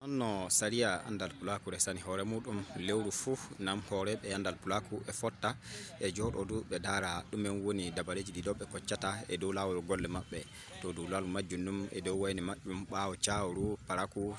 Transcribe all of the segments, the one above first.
no saria andal pulaku resani hore mudum lewru fu nam hore be andal pulaku e fotta e jododu be dara dumen woni dabareji di dobe koccata e dow lawol golle mabbe to dow lawol majjunum e dow wayni mabbum baawo chaawru paraku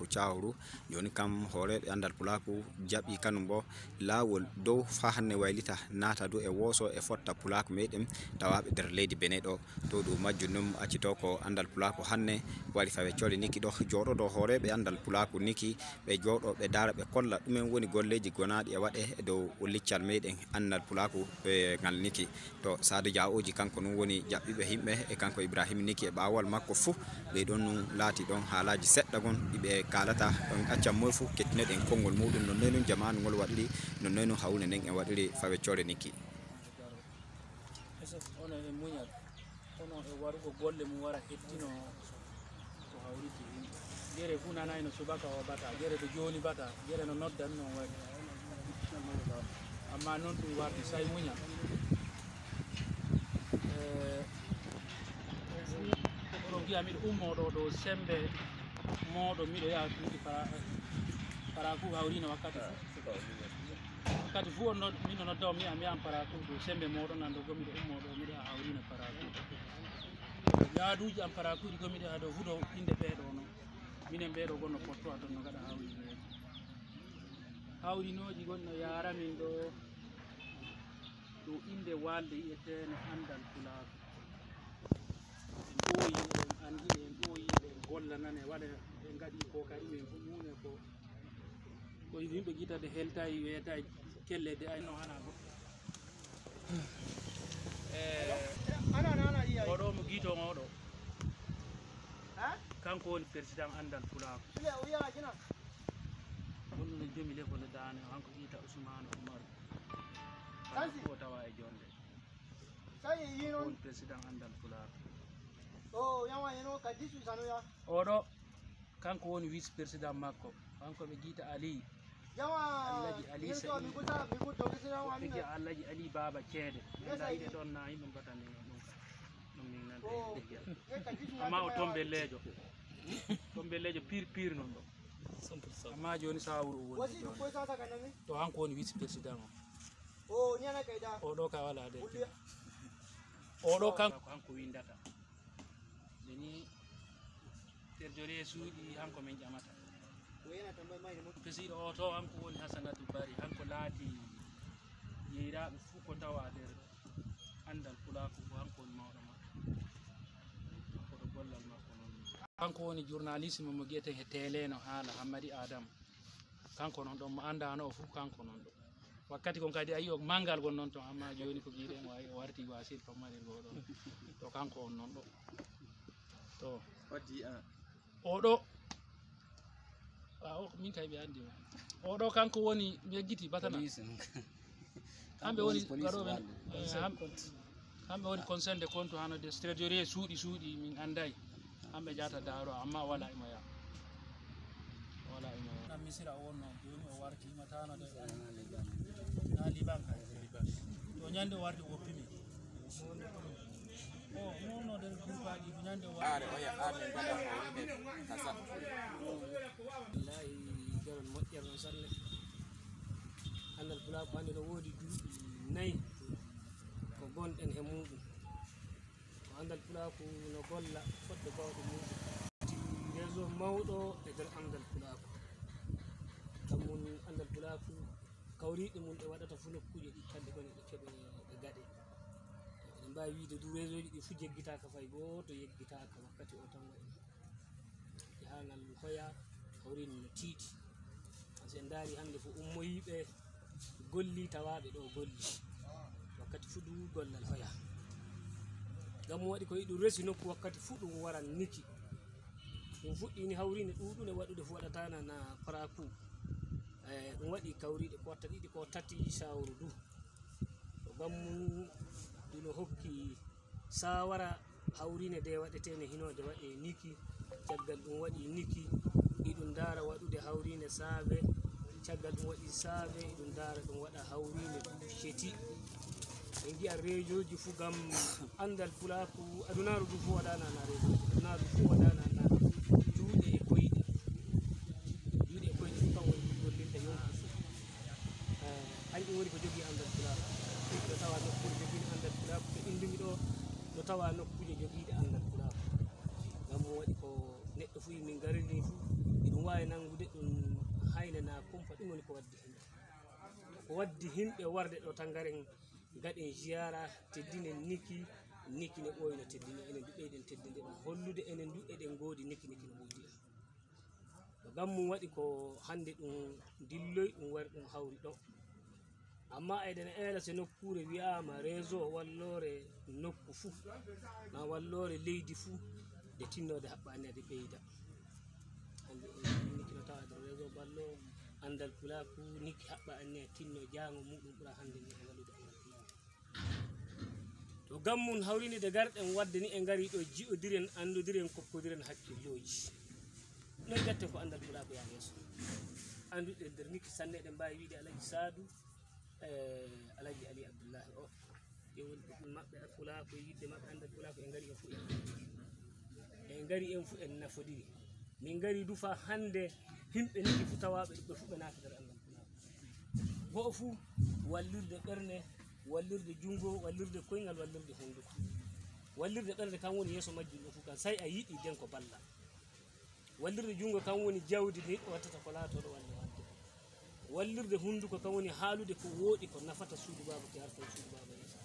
chaawru joni kam hore be andal pulaku jabi kanum bo lawol dow fa hanne waylita nata do e woso e fotta pulaku medem tawabe der leydi benedo to dow majjunum accito ko andal pulaku hanne wali fawe coli niki do jodo hore be andal pulaku niki be jodo be dara be kolla dumen woni golleji gonaadi e wade e dow liccal meden andal pulaku be ngal niki to Sadu Jaoji kanko non woni jabbibe himbe e kanko Ibrahim niki e bawal makko fu be don laati don halaji sedda gon dibe kalata don acca moy fu kettineden kongol mudum non non jamanu ngol wadiri non non hawne nen e wadiri fawe core niki ono e munyal ono e warugo golle mu wara hettino ko hawriti jere fu nana ino subaka o bata jere to joni bata jere no noddan non wadi amma non dum warti say munya ko giya mi ummo do sembe modo mido ya tuti para ku hawrino wakkati fu on min no do mi am para ku do sembe modo nan do gomi do ummo do mi da hawrino para ku yaaduji am para ku di gomi da do hudo inde be do no minen be do gonno porto adon no gada hawrinoji gonno yara min do inde walde yetene andal pulaku boyi andi en boyi be golla nane wada be ngadi ko kadi men fu mune ko yimbe gitade heltay weta kellede ay no hana go ana iya odo mo gito ngodo kanko woni president andal pulaku on no jomi level daane hanko ita Usman Umar ko tawa e jonde sai yino on president andal pulaku yawa yeno kadisu sanoya odo kanko woni vice president makko kanko be gita Ali yawa Ali sai mi ko dogisira wani ke Allaji Ali baba cede nda ide don na yimbe batane non min nan amma o tombe lejo pir non do 100% amma joni sawru woni to hanko woni vice president o nyana kayda o do ka wala de o do kanko windata ni terjore suudi hanko men jamata wena tambe mai mo pesi o to hanko woni Hasanatu Bari hanko laati yeira be fu ko tawa der andal pulaku ko hanko woni mawdo ko do gollal makko non kanko woni journalisme mo gete he tele no hala Hamadi Adam kanko non do mo andano fu kanko non do wakkati kon kadi ayi o mangal gon non to amma joni ko giiden wayi warti wasil pamare godo to kanko on non do to wadi odo min kay be andi odo kanko woni mi giti batana hambe woni garobe hambe woni conseil de compte hano de trésorier suudi min andai hambe jata daro amma wala imaya nam misira wonno joni o warti matano de na liban to nyande warti o pimi no del grupaji nyande warti men bada hawride kasa wallahi garon modder non salle andal pulaku ande no wodi duubi nay ko gonden e mudum andal pulaku no golla fodde bawde mudum réseau mawdo e der andal pulaku tammun andal pulaku kawriide mun e wadata fu nokkuje di kande gon e kebe e gade en ba wiide du réseau di fu jeggita ka fay goto yeggita ka wakkati o tan wadi hanal hoya hawrin no titi sen dari hande fu ummoyibe golli tawabe do golli wakkati fu du gollal hoya gam wadi ko yidu resi nokku wakkati fu dum waran niki dum fuddini hawrine dudune wadude fu wadata na paraku dum wadi kawride ko tadidi ko tati sawru du to gam dino hokki sawara hawrine de wadetene hinode wade niki caggal dum wadi niki idum dara wadude hawrine saabe caggal dum wadi saabe idum dara dum wada hawrine sheti en gi'a rejoji fu gam andal pulaku adunaru du fu wadana na rejo adunaru fu wadana na juude e koyde tawa nokkuje jogiiɗe andal pulaaku ngam mo waɗi ko neɗɗo fu min garini fu iɗum wawi nangude ɗum haynana kumpa ɗum woni ko waddi himɓe warde ɗo tan garen gaɗen ziyara teddinen niki ne ɓooyno teddine enen du ɓeyden teddinde ɗum hollude enen du eɗen goodi niki no woodi to gam mum waɗi ko hande ɗum dilloy ɗum wari ɗum hawri ɗo amma eɗen eela so nokkure wiyama réseau wallore nokku fuu ma wallore leydi fuu de tinnode haɓɓani ade ɓeyda hande niki no tawa nder réseau ballo andal pulaaku niki haɓɓa anni a tinno jango muɗum ɓura hande ni e waɗude andal pulaaku to gam mum hawrini de garɗen wadde ni e ngari ɗo ji'odiren andodiren kokkodiren hakkilloji non gatten ko andal pulaaku ya yeeso anduɗe nder niki sanne eɗen mbawi wiide alaji sadou alaji ali abdoullahi o e woni ɗum maɓɓe pulaaku yidde maɓɓe andal pulaaku e ngari en fu en ngari en fu en nafodiri min ngari du fa hande himɓe niki fu tawaɓe ɗuɓɓe fu ɓe naata nder andal pulaaku go'o fu wallirde ɓerne wallirde jungo wallirde koyngal wallirde honduko wallirde ɓerde kam woni yeeso majjum ɗo fu kan say a yiɗi den ko balla wallirde jungo kam woni jawdi neɗɗo wattata ko laatoɗo walla wadde wallirde hunduko kam woni haalude ko wooɗi ko nafata suudu baba ke harta suudu baba yeeso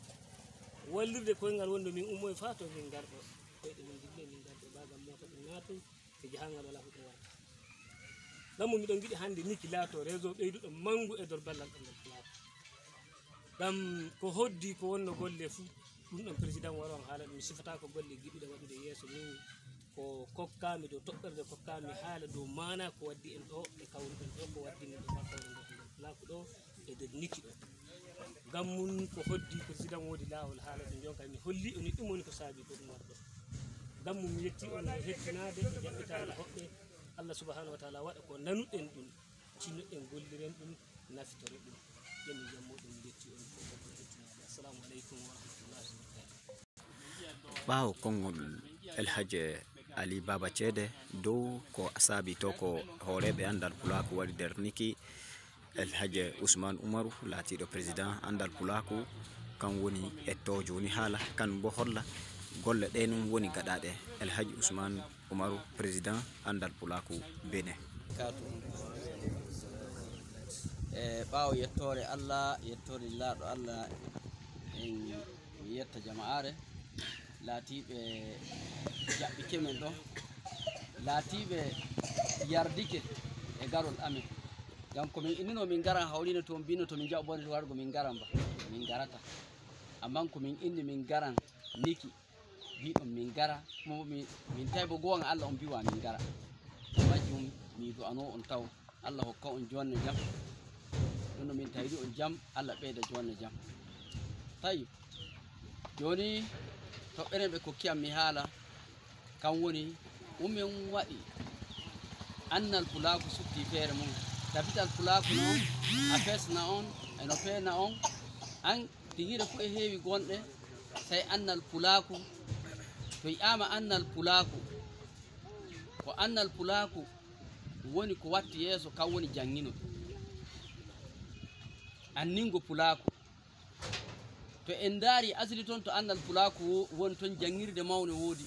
wallirde koyngal wonde min ummoy fa to min garɗo ɓeyɗe min dille min garɗo bagam mota ɗum naatoy e jahangal wala huɗo warta gammo miɗon giɗi hande niki laato réseau ɓeyduɗo mangu e dor ballal andal pulaaku gam ko hoddi ko wonno golle fuu ɗum ɗon président waron haala ɗum sifata ko golle giɗuɗe waɗude yeeso min ko kokkami dow toɓɓerde kokkami haala dow mana ko waddi en ɗo e kawruɗen ɗo ko waddini ɗo fa kawruɗen andal pulaaku ɗo e nder niki ɗo gam mum ko hoddi président woodi laawol haala ɗum jonka mi holli oni ɗum woni ko saabi ko ɗum warɗo gam mum mi yetti on e hettinade e jaɓɓitade hoɓɓe Allah subhanahu wa taala waɗa ko nanuɗen ɗum cinnoɗen golliren ɗum naftore ɗum ƴemi jammoɗum yetti on fof hettinade assalamu aleykum wa rahmatullahi wa barakatuh ɓaawo konngol elhaje ali baba ceede dow ko saabi to ko hooreɓe andal pulaaku waɗi nder niki elhaje ousmane oumarou laatiɗo président andal pulaaku kan woni etto joni haala kan bo holla golle ɗe num woni gaɗaɗe elhaji ousmane oumarou président andal pulaaku benin e ɓaawo yettore allah yettore laaɗo allah en yetta jama'are laatiɓe jaɓɓike men ɗo laatiɓe yardike e garol amen gam komin innino min garan hawlino to mbino to min jaɓɓone to wargo min garan ba min garata amman komin inni min garan niki mbiɗon min gara min tawi bo goonga allah on mbiwa min gara majjum mi du'ano on taw allah hokka on jonne jaam ɗum no min tawiɗi on jaam allah ɓeyda jonne jaam tawi joni toɓɓeren ɓe kokkiyam mi haala kan woni umen waɗi annal pulaaku sutti feere mum tabital pulaaku no a fesna on eno feena on an tiguire fu e heewi gonɗe tawi annal pulaaku to yi'ama annal pulaaku ko annal pulaaku woni ko watti yeeso kan woni janngino anningo pulaaku to en daari asli toon to annal pulaaku woni toon janngirde mawne woodi